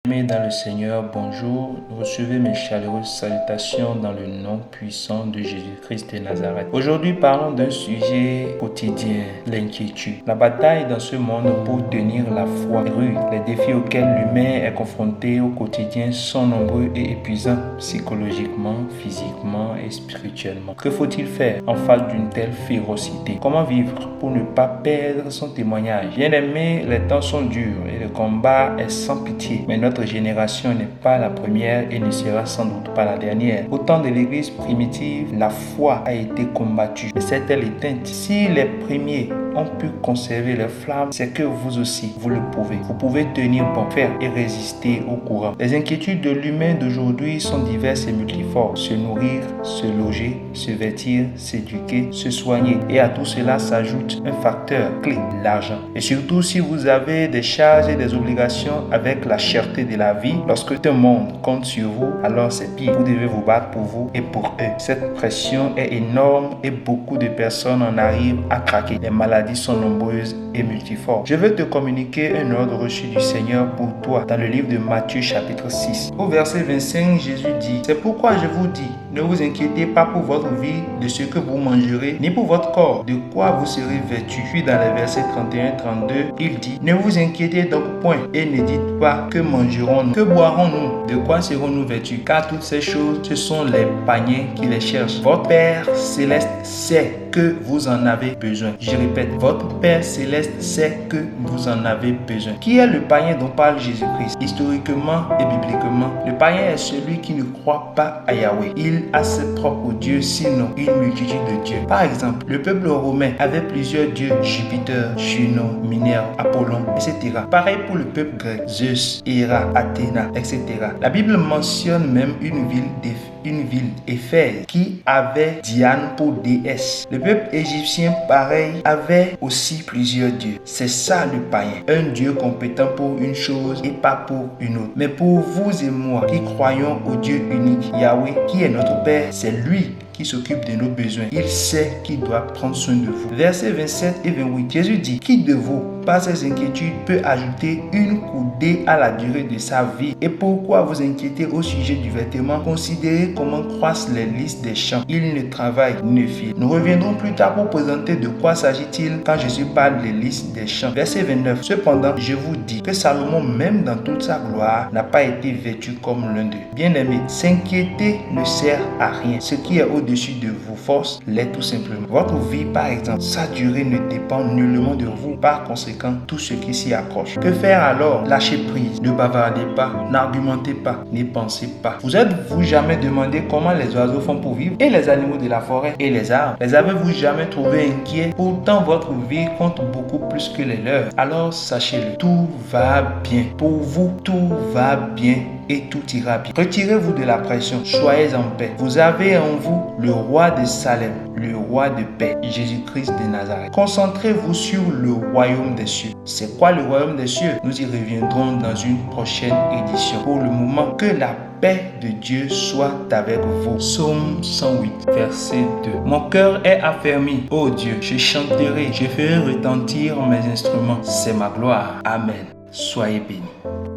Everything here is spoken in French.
Amis dans le Seigneur, bonjour. Recevez mes chaleureuses salutations dans le nom puissant de Jésus-Christ de Nazareth. Aujourd'hui, parlons d'un sujet quotidien, l'inquiétude. La bataille dans ce monde pour tenir la foi est rude. Les défis auxquels l'humain est confronté au quotidien sont nombreux et épuisants, psychologiquement, physiquement et spirituellement. Que faut-il faire en face d'une telle férocité? Comment vivre pour ne pas perdre son témoignage? Bien aimé, les temps sont durs et le combat est sans pitié. Mais notre génération n'est pas la première et ne sera sans doute pas la dernière. Au temps de l'église primitive, la foi a été combattue. Mais s'est-elle éteinte? Si les premiers ont pu conserver leur flamme, c'est que vous aussi, vous le pouvez. Vous pouvez tenir bon, faire et résister au courant. Les inquiétudes de l'humain d'aujourd'hui sont diverses et multiformes. Se nourrir, se loger, se vêtir, s'éduquer, se soigner. Et à tout cela s'ajoute un facteur clé, l'argent. Et surtout, si vous avez des charges et des obligations avec la cherté de la vie, lorsque tout le monde compte sur vous, alors c'est pire. Vous devez vous battre pour vous et pour eux. Cette pression est énorme et beaucoup de personnes en arrivent à craquer. Les maladies sont nombreuses et multiformes. Je veux te communiquer un ordre reçu du Seigneur pour toi dans le livre de Matthieu chapitre 6. Au verset 25, Jésus dit: c'est pourquoi je vous dis, ne vous inquiétez pas pour votre vie de ce que vous mangerez, ni pour votre corps, de quoi vous serez vêtus. Puis dans les versets 31-32, il dit: ne vous inquiétez donc point et ne dites pas que mangerons-nous, que boirons-nous, de quoi serons-nous vêtus, car toutes ces choses, ce sont les païens qui les cherchent. Votre Père céleste sait que vous en avez besoin. Je répète, votre Père céleste sait que vous en avez besoin. Qui est le païen dont parle Jésus-Christ? Historiquement et bibliquement, le païen est celui qui ne croit pas à Yahweh. Il a ses propres dieux, sinon une multitude de dieux. Par exemple, le peuple romain avait plusieurs dieux: Jupiter, Junon, Minerve, Apollon, etc. Pareil pour le peuple grec: Zeus, Héra, Athéna, etc. La Bible mentionne même une ville Éphèse qui avait Diane pour déesse. Le peuple égyptien, pareil, avait aussi plusieurs dieux. C'est ça le païen, un dieu compétent pour une chose et pas pour une autre. Mais pour vous et moi qui croyons au Dieu unique, Yahweh, qui est notre Père, c'est lui qui s'occupe de nos besoins. Il sait qu'il doit prendre soin de vous. Versets 27 et 28, Jésus dit: qui de vous, par ses inquiétudes, peut ajouter une coudée à la durée de sa vie? Et pourquoi vous inquiétez au sujet du vêtement? Considérez comment croissent les lys des champs. Ils ne travaillent, ne filent. Nous reviendrons plus tard pour présenter de quoi s'agit-il quand Jésus parle des lys des champs. Verset 29, cependant, je vous dis que Salomon, même dans toute sa gloire, n'a pas été vêtu comme l'un d'eux. Bien-aimés, s'inquiéter ne sert à rien. Ce qui est au-dessus de vos forces l'est tout simplement. Votre vie, par exemple, sa durée ne dépend nullement de vous. Par conséquent, tout ce qui s'y accroche. Que faire alors? Lâchez prise. Ne bavardez pas. N'argumentez pas. N'y pensez pas. Vous êtes-vous jamais demandé comment les oiseaux font pour vivre? Et les animaux de la forêt? Et les arbres? Les avez-vous jamais trouvés inquiets? Pourtant, votre vie compte beaucoup plus que les leurs. Alors, sachez-le. Tout va bien. Pour vous, tout va bien. Et tout ira bien. Retirez-vous de la pression. Soyez en paix. Vous avez en vous le roi de Salem, le roi de paix, Jésus-Christ de Nazareth. Concentrez-vous sur le royaume des cieux. C'est quoi le royaume des cieux? Nous y reviendrons dans une prochaine édition. Pour le moment, que la paix de Dieu soit avec vous. Psaume 108, verset 2. Mon cœur est affermi. Ô Dieu, je chanterai, je ferai retentir mes instruments. C'est ma gloire. Amen. Soyez bénis.